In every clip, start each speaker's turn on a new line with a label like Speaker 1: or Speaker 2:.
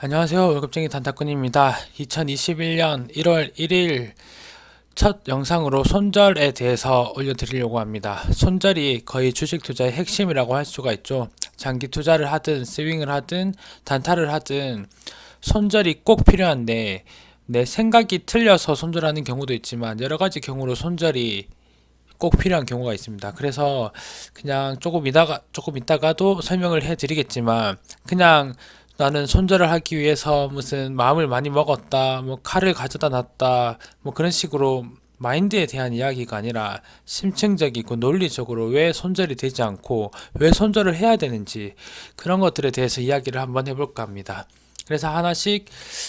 Speaker 1: 안녕하세요. 월급쟁이 단타꾼입니다. 2021년 1월 1일 첫 영상으로 손절에 대해서 올려드리려고 합니다. 손절이 거의 주식 투자의 핵심이라고 할 수가 있죠. 장기 투자를 하든 스윙을 하든 단타를 하든 손절이 꼭 필요한데 내 생각이 틀려서 손절하는 경우도 있지만 여러 가지 경우로 손절이 꼭 필요한 경우가 있습니다. 그래서 그냥 조금 있다가도 설명을 해 드리겠지만 그냥 나는 손절을 하기 위해서 무슨 마음을 많이 먹었다, 뭐 칼을 가져다 놨다, 뭐 그런 식으로 마인드에 대한 이야기가 아니라 심층적이고 논리적으로 왜 손절이 되지 않고 왜 손절을 해야 되는지 그런 것들에 대해서 이야기를 한번 해볼까 합니다. 그래서 하나씩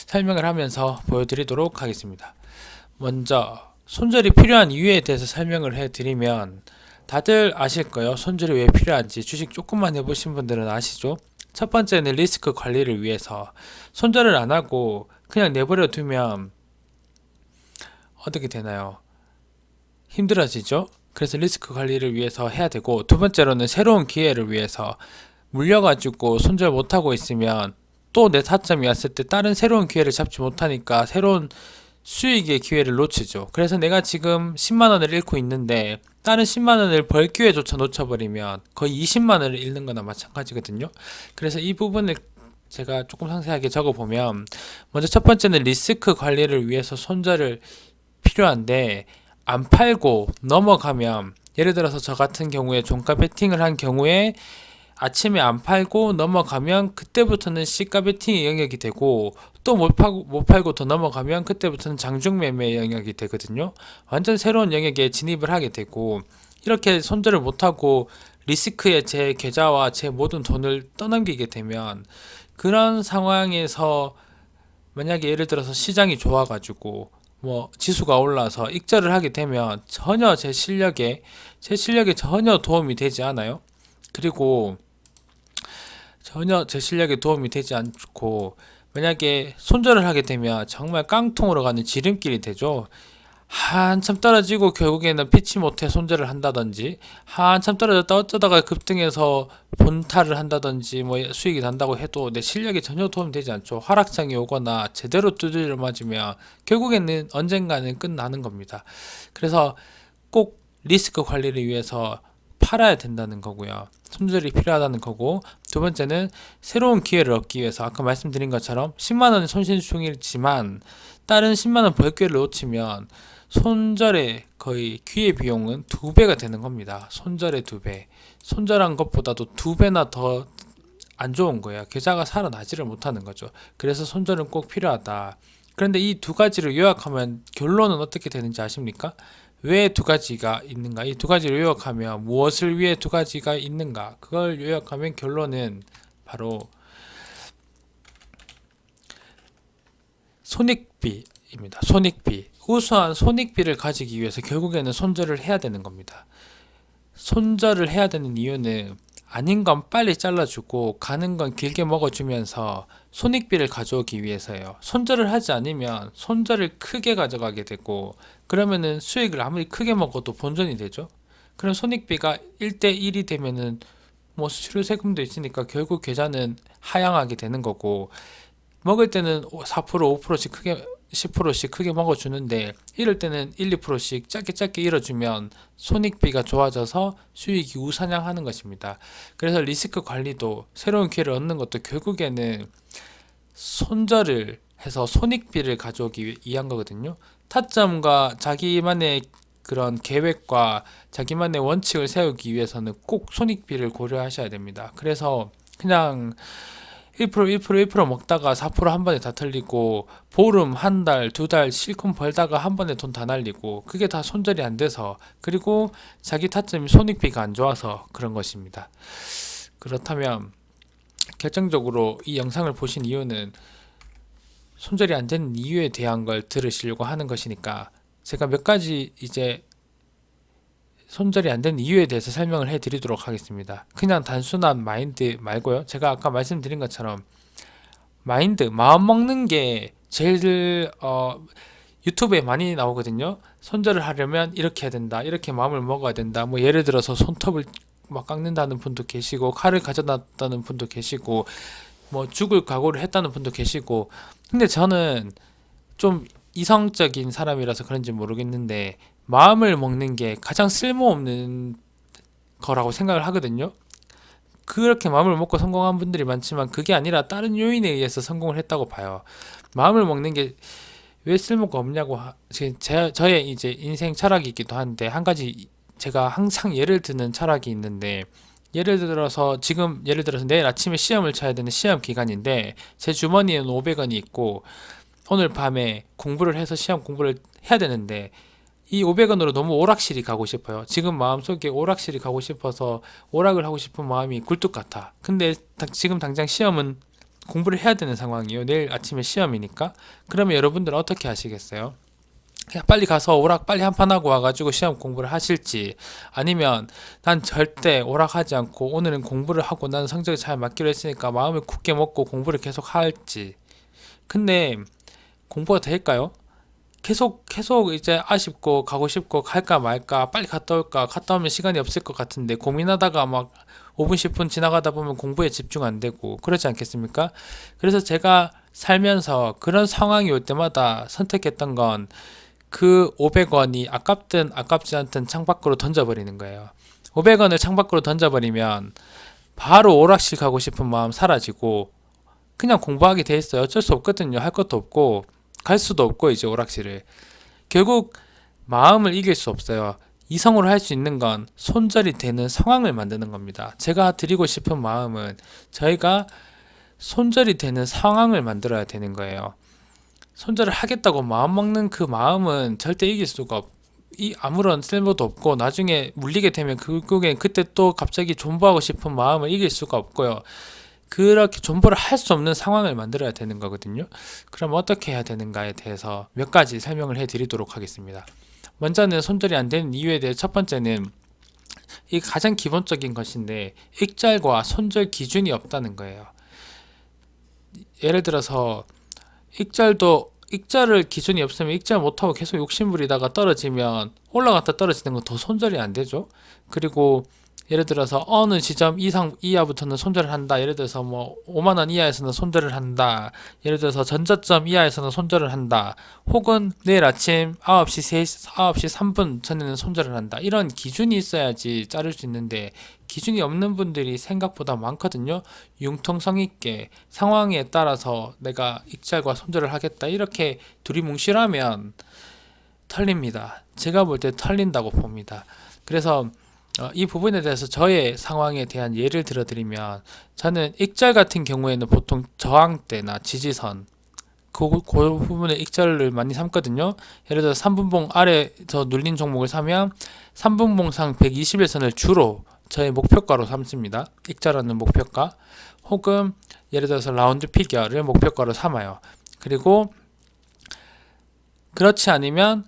Speaker 1: 설명을 하면서 보여드리도록 하겠습니다. 먼저 손절이 필요한 이유에 대해서 설명을 해드리면 다들 아실 거예요. 손절이 왜 필요한지 주식 조금만 해보신 분들은 아시죠? 첫 번째는 리스크 관리를 위해서 손절을 안 하고 그냥 내버려 두면 어떻게 되나요? 힘들어지죠? 그래서 리스크 관리를 위해서 해야 되고 두 번째로는 새로운 기회를 위해서 물려가지고 손절 못하고 있으면 또 내 타점이 왔을 때 다른 새로운 기회를 잡지 못하니까 새로운 수익의 기회를 놓치죠. 그래서 내가 지금 10만원을 잃고 있는데 다른 10만원을 벌 기회조차 놓쳐버리면 거의 20만원을 잃는 거나 마찬가지거든요. 그래서 이 부분을 제가 조금 상세하게 적어보면 먼저 첫 번째는 리스크 관리를 위해서 손절을 필요한데 안 팔고 넘어가면 예를 들어서 저 같은 경우에 종가 베팅을 한 경우에 아침에 안 팔고 넘어가면 그때부터는 시가 베팅의 영역이 되고 또 못 팔고 더 넘어가면 그때부터는 장중 매매의 영역이 되거든요. 완전 새로운 영역에 진입을 하게 되고 이렇게 손절을 못하고 리스크에 제 계좌와 제 모든 돈을 떠넘기게 되면 그런 상황에서 만약에 예를 들어서 시장이 좋아가지고 뭐 지수가 올라서 익절을 하게 되면 전혀 제 실력에 전혀 도움이 되지 않아요. 그리고 전혀 제 실력에 도움이 되지 않고 만약에 손절을 하게 되면 정말 깡통으로 가는 지름길이 되죠. 한참 떨어지고 결국에는 피치 못해 손절을 한다든지 한참 떨어졌다 어쩌다가 급등해서 본타를 한다든지 뭐 수익이 난다고 해도 내 실력에 전혀 도움이 되지 않죠. 하락장이 오거나 제대로 두드려 맞으면 결국에는 언젠가는 끝나는 겁니다. 그래서 꼭 리스크 관리를 위해서 팔아야 된다는 거고요. 손절이 필요하다는 거고 두 번째는 새로운 기회를 얻기 위해서 아까 말씀드린 것처럼 10만원 손실중이지만 다른 10만원 벌 기회를 놓치면 손절의 거의 기회 비용은 2배가 되는 겁니다. 손절의 2배. 손절한 것보다도 2배나 더 안 좋은 거예요. 계좌가 살아나지를 못하는 거죠. 그래서 손절은 꼭 필요하다. 그런데 이 두 가지를 요약하면 결론은 어떻게 되는지 아십니까? 왜 두 가지가 있는가? 이 두 가지를 요약하면 무엇을 위해 두 가지가 있는가? 그걸 요약하면 결론은 바로 손익비입니다. 손익비. 우수한 손익비를 가지기 위해서 결국에는 손절을 해야 되는 겁니다. 손절을 해야 되는 이유는 아닌 건 빨리 잘라주고 가는 건 길게 먹어주면서 손익비를 가져오기 위해서예요. 손절을 하지 않으면 손절을 크게 가져가게 되고 그러면은 수익을 아무리 크게 먹어도 본전이 되죠. 그럼 손익비가 1대1이 되면은 뭐 수수료 세금도 있으니까 결국 계좌는 하향하게 되는 거고 먹을 때는 4% 5%씩 크게 10%씩 크게 먹어주는데 이럴 때는 1, 2%씩 짧게 짧게 잃어주면 손익비가 좋아져서 수익이 우상향하는 것입니다. 그래서 리스크 관리도 새로운 기회를 얻는 것도 결국에는 손절을 해서 손익비를 가져오기 위한 거거든요. 타점과 자기만의 그런 계획과 자기만의 원칙을 세우기 위해서는 꼭 손익비를 고려하셔야 됩니다. 그래서 그냥 1% 먹다가 4%한 번에 다 털리고 보름, 한 달, 두 달 실컷 벌다가 한 번에 돈 다 날리고 그게 다 손절이 안 돼서 그리고 자기 타점이 손익비가 안 좋아서 그런 것입니다. 그렇다면 결정적으로 이 영상을 보신 이유는 손절이 안 되는 이유에 대한 걸 들으시려고 하는 것이니까 제가 몇 가지 이제 손절이 안 되는 이유에 대해서 설명을 해 드리도록 하겠습니다. 그냥 단순한 마인드 말고요. 제가 아까 말씀드린 것처럼 마인드, 마음 먹는 게 제일 유튜브에 많이 나오거든요. 손절을 하려면 이렇게 해야 된다. 이렇게 마음을 먹어야 된다. 뭐 예를 들어서 손톱을 막 깎는다는 분도 계시고 칼을 가져놨다는 분도 계시고 뭐 죽을 각오를 했다는 분도 계시고, 근데 저는 좀 이성적인 사람이라서 그런지 모르겠는데 마음을 먹는 게 가장 쓸모없는 거라고 생각을 하거든요. 그렇게 마음을 먹고 성공한 분들이 많지만 그게 아니라 다른 요인에 의해서 성공을 했다고 봐요. 마음을 먹는 게 왜 쓸모가 없냐고 저의 이제 인생 철학이기도 한데, 한 가지 제가 항상 예를 드는 철학이 있는데, 예를 들어서 내일 아침에 시험을 쳐야 되는 시험 기간인데 제 주머니에는 500원이 있고 오늘 밤에 공부를 해서 시험 공부를 해야 되는데 이 500원으로 너무 오락실이 가고 싶어요. 지금 마음속에 오락실이 가고 싶어서 오락을 하고 싶은 마음이 굴뚝 같아. 근데 지금 당장 시험은 공부를 해야 되는 상황이에요. 내일 아침에 시험이니까. 그러면 여러분들은 어떻게 하시겠어요? 그냥 빨리 가서 오락 빨리 한 판 하고 와가지고 시험 공부를 하실지, 아니면 난 절대 오락하지 않고 오늘은 공부를 하고 나는 성적이 잘 맞기로 했으니까 마음을 굳게 먹고 공부를 계속 할지. 근데 공부가 될까요? 계속 이제 아쉽고 가고 싶고 갈까 말까 빨리 갔다 올까, 갔다 오면 시간이 없을 것 같은데 고민하다가 막 5분 10분 지나가다 보면 공부에 집중 안 되고 그러지 않겠습니까? 그래서 제가 살면서 그런 상황이 올 때마다 선택했던 건 그 500원이 아깝든 아깝지 않든 창밖으로 던져버리는 거예요. 500원을 창밖으로 던져버리면 바로 오락실 가고 싶은 마음 사라지고 그냥 공부하게 돼 있어요. 어쩔 수 없거든요. 할 것도 없고 갈 수도 없고 이제 오락실을. 결국 마음을 이길 수 없어요. 이성으로 할 수 있는 건 손절이 되는 상황을 만드는 겁니다. 제가 드리고 싶은 마음은 저희가 손절이 되는 상황을 만들어야 되는 거예요. 손절을 하겠다고 마음 먹는 그 마음은 절대 이길 수가 아무런 쓸모도 없고, 나중에 물리게 되면 결국엔 그때 또 갑자기 존버하고 싶은 마음을 이길 수가 없고요. 그렇게 존버를 할 수 없는 상황을 만들어야 되는 거거든요. 그럼 어떻게 해야 되는가에 대해서 몇 가지 설명을 해 드리도록 하겠습니다. 먼저는 손절이 안 되는 이유에 대해 첫 번째는 이 가장 기본적인 것인데, 익절과 손절 기준이 없다는 거예요. 예를 들어서 익절을 기준이 없으면 익절 못하고 계속 욕심부리다가 떨어지면 올라갔다 떨어지는 건 더 손절이 안 되죠. 그리고 예를 들어서 어느 지점 이하부터는 손절을 한다. 예를 들어서 뭐 5만 원 이하에서는 손절을 한다. 예를 들어서 전저점 이하에서는 손절을 한다. 혹은 내일 아침 9시 3분 전에는 손절을 한다. 이런 기준이 있어야지 자를 수 있는데 기준이 없는 분들이 생각보다 많거든요. 융통성 있게 상황에 따라서 내가 익절과 손절을 하겠다. 이렇게 두리뭉실하면 털립니다. 제가 볼 때 털린다고 봅니다. 그래서 이 부분에 대해서 저의 상황에 대한 예를 들어드리면, 저는 익절 같은 경우에는 보통 저항대나 지지선 그 부분에 익절을 많이 삼거든요. 예를 들어 3분봉 아래서 눌린 종목을 사면 3분봉상 121선을 주로 저의 목표가로 삼습니다. 익절하는 목표가. 혹은 예를 들어서 라운드 피겨를 목표가로 삼아요. 그리고 그렇지 않으면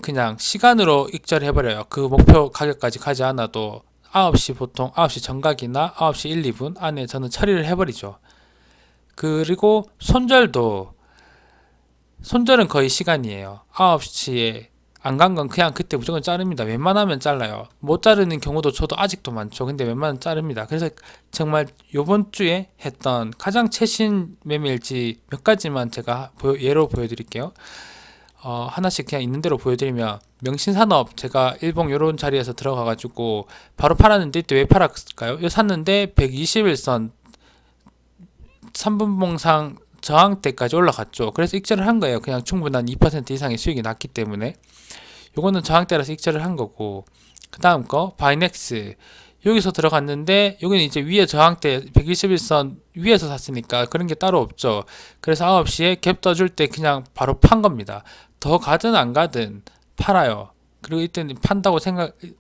Speaker 1: 그냥 시간으로 익절해버려요. 그 목표 가격까지 가지 않아도 9시 보통 9시 정각이나 9시 1, 2분 안에 저는 처리를 해버리죠. 그리고 손절은 거의 시간이에요. 9시에 안 간 건 그냥 그때 무조건 자릅니다. 웬만하면 잘라요. 못 자르는 경우도 저도 아직도 많죠. 근데 웬만하면 자릅니다. 그래서 정말 요번 주에 했던 가장 최신 매매일지 몇 가지만 제가 예로 보여드릴게요. 하나씩 그냥 있는 대로 보여드리면, 명신산업 제가 일봉 요런 자리에서 들어가가지고 바로 팔았는데, 이때 왜 팔았을까요? 이거 샀는데 121선 3분봉상 저항대까지 올라갔죠. 그래서 익절을 한 거예요. 그냥 충분한 2% 이상의 수익이 났기 때문에. 요거는 저항대라서 익절을 한 거고, 그 다음 거 바이넥스 여기서 들어갔는데 여기는 이제 위에 저항대 121선 위에서 샀으니까 그런 게 따로 없죠. 그래서 9시에 갭 떠줄 때 그냥 바로 판 겁니다. 더 가든 안 가든 팔아요. 그리고 이때는 판다고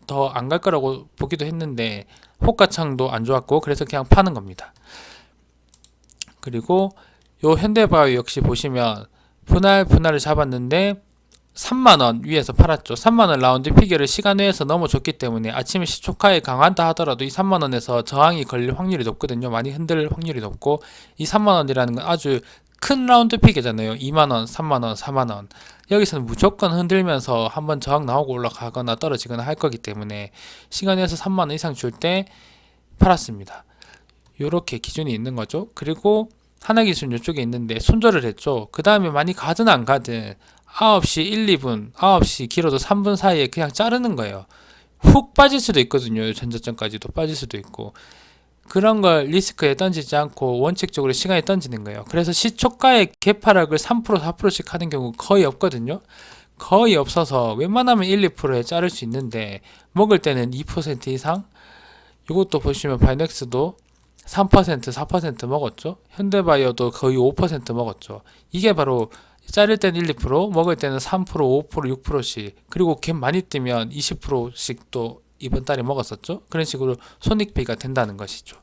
Speaker 1: 더 안 갈 거라고 보기도 했는데 호가창도 안 좋았고 그래서 그냥 파는 겁니다. 그리고 요 현대바이오 역시 보시면 분할을 잡았는데 3만원 위에서 팔았죠. 3만원 라운드 피겨를 시간 외에서 넘어줬기 때문에 아침에 시초카에 강한다 하더라도 이 3만원에서 저항이 걸릴 확률이 높거든요. 많이 흔들 확률이 높고, 이 3만원이라는 건 아주 큰 라운드 피겨잖아요. 2만원, 3만원, 4만원. 여기서는 무조건 흔들면서 한번 저항 나오고 올라가거나 떨어지거나 할 거기 때문에 시간 외에서 3만원 이상 줄 때 팔았습니다. 요렇게 기준이 있는 거죠. 그리고 하나 기준 이쪽에 있는데 손절을 했죠. 그 다음에 많이 가든 안 가든 9시 1, 2분, 9시 길어도 3분 사이에 그냥 자르는 거예요. 훅 빠질 수도 있거든요. 전저점까지도 빠질 수도 있고. 그런 걸 리스크에 던지지 않고 원칙적으로 시간에 던지는 거예요. 그래서 시초가의 개파락을 3%, 4%씩 하는 경우 거의 없거든요. 거의 없어서 웬만하면 1, 2%에 자를 수 있는데 먹을 때는 2% 이상. 이것도 보시면 바이넥스도 3%, 4% 먹었죠. 현대바이오도 거의 5% 먹었죠. 이게 바로 자를 때는 1, 2%, 먹을 때는 3%, 5%, 6%씩. 그리고 갭 많이 뜨면 20%씩 또 이번 달에 먹었었죠. 그런 식으로 손익비가 된다는 것이죠.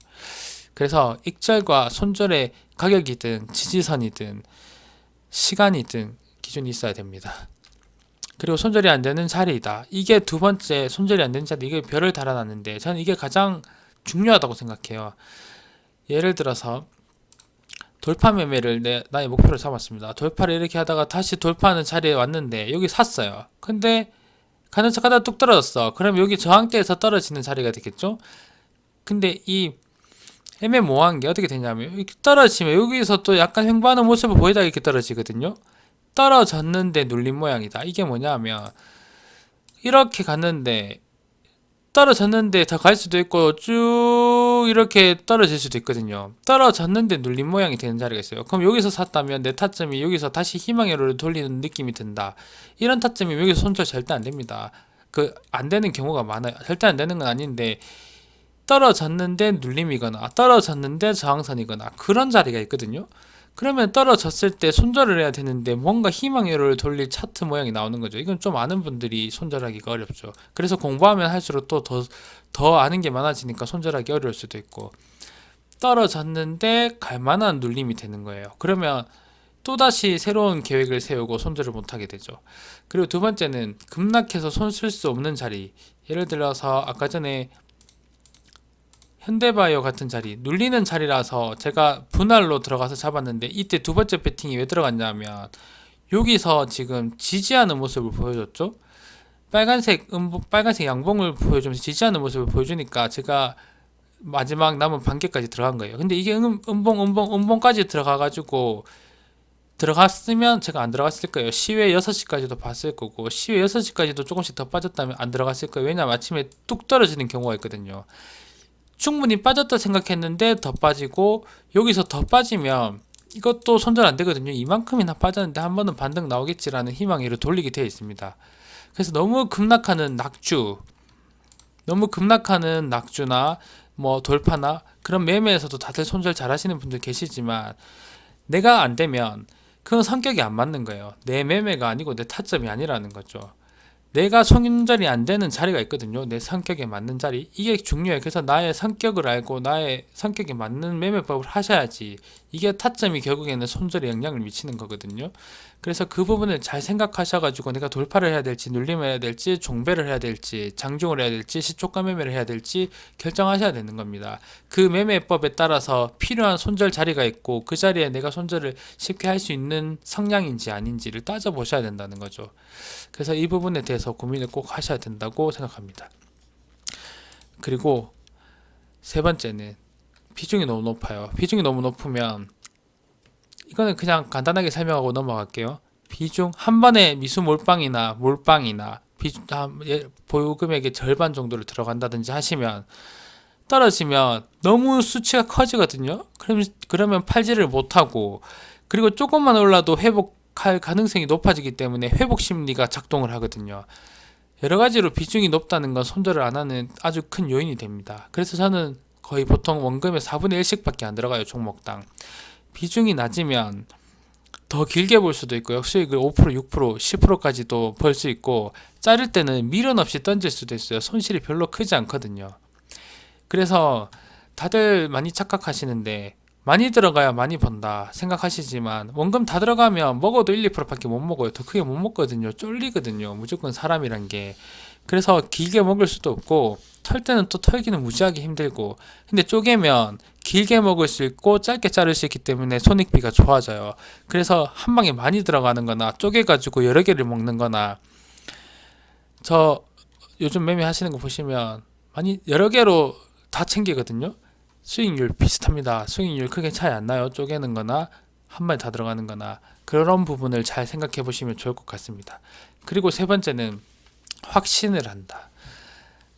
Speaker 1: 그래서 익절과 손절의 가격이든 지지선이든 시간이든 기준이 있어야 됩니다. 그리고 손절이 안 되는 자리이다. 이게 두 번째 손절이 안 되는 자리, 이게 별을 달아놨는데 저는 이게 가장 중요하다고 생각해요. 예를 들어서 돌파 매매를 나의 목표로 잡았습니다. 돌파를 이렇게 하다가 다시 돌파하는 자리에 왔는데 여기 샀어요. 근데 가는 척 하다 뚝 떨어졌어. 그럼 여기 저항대에서 떨어지는 자리가 되겠죠? 근데 이 애매모호한 게 어떻게 되냐면 이렇게 떨어지면 여기서 또 약간 횡보하는 모습을 보이다가 이렇게 떨어지거든요. 떨어졌는데 눌린 모양이다. 이게 뭐냐면 이렇게 갔는데 떨어졌는데 더 갈 수도 있고 쭉 이렇게 떨어질 수도 있거든요. 떨어졌는데 눌린 모양이 되는 자리가 있어요. 그럼 여기서 샀다면 내 타점이 여기서 다시 희망회로를 돌리는 느낌이 든다. 이런 타점이 여기서 손절 절대 안 됩니다. 그 안 되는 경우가 많아요. 절대 안 되는 건 아닌데 떨어졌는데 눌림이거나 떨어졌는데 저항선이거나 그런 자리가 있거든요. 그러면 떨어졌을 때 손절을 해야 되는데 뭔가 희망회로를 돌릴 차트 모양이 나오는 거죠. 이건 좀 아는 분들이 손절하기가 어렵죠. 그래서 공부하면 할수록 또 더 아는 게 많아지니까 손절하기 어려울 수도 있고, 떨어졌는데 갈만한 눌림이 되는 거예요. 그러면 또다시 새로운 계획을 세우고 손절을 못하게 되죠. 그리고 두 번째는 급락해서 손 쓸 수 없는 자리. 예를 들어서 아까 전에 현대바이오 같은 자리, 눌리는 자리라서 제가 분할로 들어가서 잡았는데 이때 두 번째 배팅이 왜 들어갔냐면 여기서 지금 지지하는 모습을 보여줬죠. 빨간색 양봉을 보여주면서 지지하는 모습을 보여주니까 제가 마지막 남은 반개까지 들어간 거예요. 근데 이게 음봉까지 들어가가지고 들어갔으면 제가 안 들어갔을 거예요. 시외 6시까지도 봤을 거고 시외 6시까지도 조금씩 더 빠졌다면 안 들어갔을 거예요. 왜냐면 아침에 뚝 떨어지는 경우가 있거든요. 충분히 빠졌다 생각했는데 더 빠지고 여기서 더 빠지면 이것도 손절 안 되거든요. 이만큼이나 빠졌는데 한 번은 반등 나오겠지라는 희망으로 돌리게 되어 있습니다. 그래서 너무 급락하는 낙주나 뭐 돌파나 그런 매매에서도 다들 손절 잘 하시는 분들 계시지만 내가 안 되면 그건 성격이 안 맞는 거예요. 내 매매가 아니고 내 타점이 아니라는 거죠. 내가 손절이 안 되는 자리가 있거든요. 내 성격에 맞는 자리. 이게 중요해요. 그래서 나의 성격을 알고 나의 성격에 맞는 매매법을 하셔야지 이게 타점이 결국에는 손절에 영향을 미치는 거거든요. 그래서 그 부분을 잘 생각하셔가지고 내가 돌파를 해야 될지 눌림을 해야 될지 종배를 해야 될지 장중을 해야 될지 시초가 매매를 해야 될지 결정하셔야 되는 겁니다. 그 매매법에 따라서 필요한 손절 자리가 있고 그 자리에 내가 손절을 쉽게 할 수 있는 성향인지 아닌지를 따져보셔야 된다는 거죠. 그래서 이 부분에 대해서 고민을 꼭 하셔야 된다고 생각합니다. 그리고 세 번째는 비중이 너무 높아요. 비중이 너무 높으면 이거는 그냥 간단하게 설명하고 넘어갈게요. 비중 한 번에 미수 몰빵이나 보유 금액의 절반 정도를 들어간다든지 하시면 떨어지면 너무 수치가 커지거든요. 그러면 팔지를 못하고 그리고 조금만 올라도 회복할 가능성이 높아지기 때문에 회복 심리가 작동을 하거든요. 여러 가지로 비중이 높다는 건 손절을 안 하는 아주 큰 요인이 됩니다. 그래서 저는 거의 보통 원금의 4분의 1씩밖에 안 들어가요. 종목당. 비중이 낮으면 더 길게 볼 수도 있고요. 수익을 5%, 6%, 10%까지도 벌 수 있고 자를 때는 미련 없이 던질 수도 있어요. 손실이 별로 크지 않거든요. 그래서 다들 많이 착각하시는데 많이 들어가야 많이 번다 생각하시지만 원금 다 들어가면 먹어도 1, 2%밖에 못 먹어요. 더 크게 못 먹거든요. 쫄리거든요. 무조건 사람이란 게. 그래서 길게 먹을 수도 없고 털 때는 또 털기는 무지하게 힘들고 근데 쪼개면 길게 먹을 수 있고 짧게 자를 수 있기 때문에 손익비가 좋아져요. 그래서 한 방에 많이 들어가는 거나 쪼개가지고 여러 개를 먹는 거나 저 요즘 매매 하시는 거 보시면 많이 여러 개로 다 챙기거든요. 수익률 비슷합니다. 수익률 크게 차이 안 나요. 쪼개는 거나 한 마리 다 들어가는 거나 그런 부분을 잘 생각해 보시면 좋을 것 같습니다. 그리고 세 번째는 확신을 한다.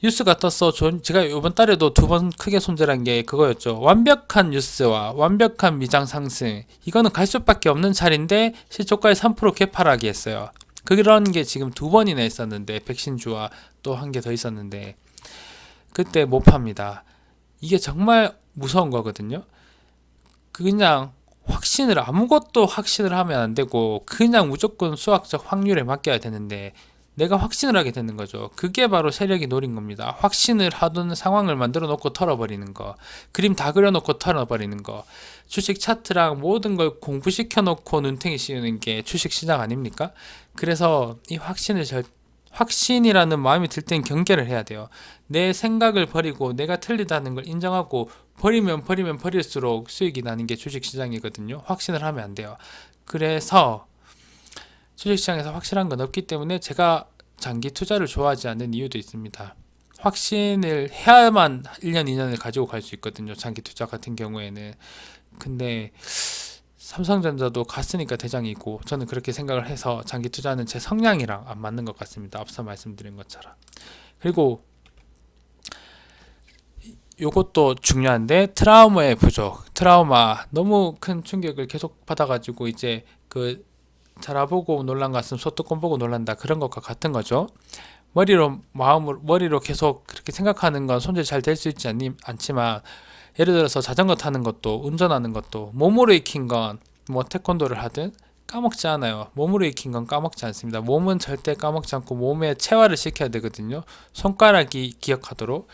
Speaker 1: 뉴스가 떴어. 제가 이번 달에도 두 번 크게 손절한 게 그거였죠. 완벽한 뉴스와 완벽한 미장 상승. 이거는 갈 수밖에 없는 자리인데 시초가에 3% 개파락이 했어요. 그런 게 지금 두 번이나 있었는데 백신주와 또 한 개 더 있었는데 그때 못 팝니다. 이게 정말 무서운 거거든요. 그냥 아무것도 확신을 하면 안 되고 그냥 무조건 수학적 확률에 맡겨야 되는데 내가 확신을 하게 되는 거죠. 그게 바로 세력이 노린 겁니다. 확신을 하던 상황을 만들어 놓고 털어버리는 거. 그림 다 그려놓고 털어버리는 거. 주식 차트랑 모든 걸 공부시켜 놓고 눈탱이 씌우는 게 주식 시장 아닙니까? 그래서 이 확신이라는 마음이 들 땐 경계를 해야 돼요. 내 생각을 버리고 내가 틀리다는 걸 인정하고 버리면 버릴수록 수익이 나는 게 주식시장이거든요. 확신을 하면 안 돼요. 그래서 주식시장에서 확실한 건 없기 때문에 제가 장기 투자를 좋아하지 않는 이유도 있습니다. 확신을 해야만 1년, 2년을 가지고 갈 수 있거든요. 장기 투자 같은 경우에는. 근데 삼성전자도 갔으니까 대장이고 저는 그렇게 생각을 해서 장기 투자는 제 성향이랑 안 맞는 것 같습니다. 앞서 말씀드린 것처럼. 그리고 요것도 중요한데 트라우마의 부족. 트라우마 너무 큰 충격을 계속 받아가지고 이제 그 자라보고 놀란 것 같으면 소뚜껑 보고 놀란다. 그런 것과 같은 거죠. 머리로 계속 그렇게 생각하는 건 손질 잘 될 수 있지 않지만 예를 들어서 자전거 타는 것도 운전하는 것도 몸으로 익힌 건 뭐 태권도를 하든 까먹지 않아요. 몸으로 익힌 건 까먹지 않습니다. 몸은 절대 까먹지 않고 몸에 체화를 시켜야 되거든요. 손가락이 기억하도록.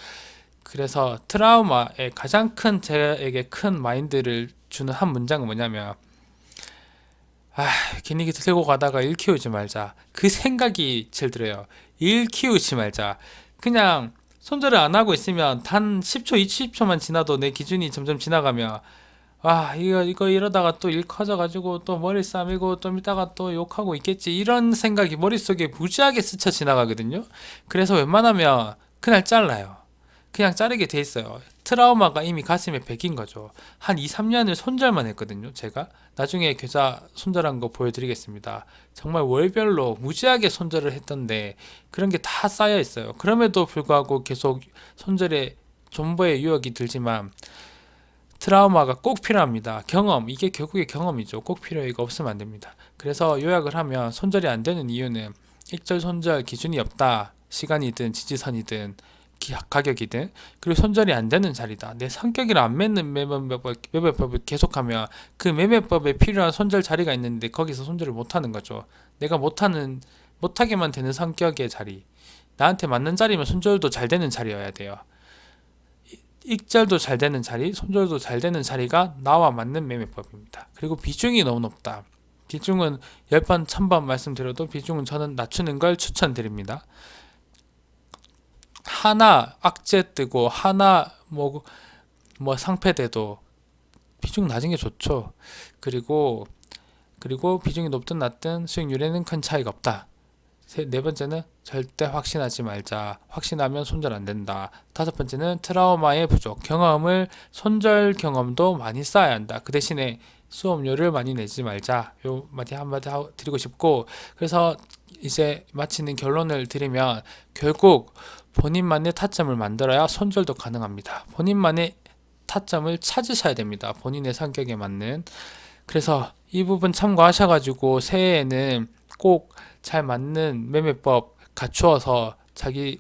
Speaker 1: 그래서 트라우마의 가장 큰 저에게 큰 마인드를 주는 한 문장은 뭐냐면 기니기 들고 가다가 일 키우지 말자. 그 생각이 제일 들어요. 일 키우지 말자. 그냥 손절을 안 하고 있으면 단 10초, 20초만 지나도 내 기준이 점점 지나가면 이거 이러다가 또 일 커져가지고 또 머리 싸매고 좀 이따가 또 욕하고 있겠지. 이런 생각이 머릿속에 무지하게 스쳐 지나가거든요. 그래서 웬만하면 그날 잘라요. 그냥 자르게 돼 있어요. 트라우마가 이미 가슴에 배긴 거죠. 한 2, 3년을 손절만 했거든요. 제가 나중에 계좌 손절한 거 보여드리겠습니다. 정말 월별로 무지하게 손절을 했던데 그런 게 다 쌓여 있어요. 그럼에도 불구하고 계속 손절에 존버의 유혹이 들지만 트라우마가 꼭 필요합니다. 경험, 이게 결국에 경험이죠. 꼭 필요해. 이거 없으면 안 됩니다. 그래서 요약을 하면 손절이 안 되는 이유는 익절 손절 기준이 없다. 시간이든 지지선이든 가격이든 그리고 손절이 안 되는 자리다. 내 성격이랑 안 맞는 매매법을 계속하면 그 매매법에 필요한 손절 자리가 있는데 거기서 손절을 못하는 거죠. 내가 못하게만 되는 성격의 자리. 나한테 맞는 자리면 손절도 잘 되는 자리여야 돼요. 익절도 잘 되는 자리, 손절도 잘 되는 자리가 나와 맞는 매매법입니다. 그리고 비중이 너무 높다. 비중은 10번, 1000번 말씀드려도 비중은 저는 낮추는 걸 추천드립니다. 하나 악재 뜨고 하나 뭐 상패돼도 비중 낮은 게 좋죠. 그리고 비중이 높든 낮든 수익률에는 큰 차이가 없다. 네 번째는 절대 확신하지 말자. 확신하면 손절 안 된다. 다섯 번째는 트라우마의 부족. 손절 경험도 많이 쌓아야 한다. 그 대신에 수업료를 많이 내지 말자. 요 한마디 드리고 싶고, 그래서 이제 마치는 결론을 드리면 결국 본인만의 타점을 만들어야 손절도 가능합니다. 본인만의 타점을 찾으셔야 됩니다. 본인의 성격에 맞는. 그래서 이 부분 참고하셔가지고 새해에는 꼭 잘 맞는 매매법 갖추어서 자기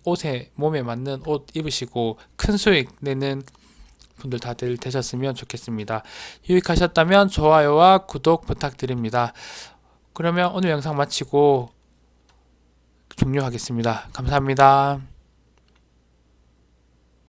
Speaker 1: 몸에 맞는 옷 입으시고 큰 수익 내는 분들 다들 되셨으면 좋겠습니다. 유익하셨다면 좋아요와 구독 부탁드립니다. 그러면 오늘 영상 마치고 종료하겠습니다. 감사합니다.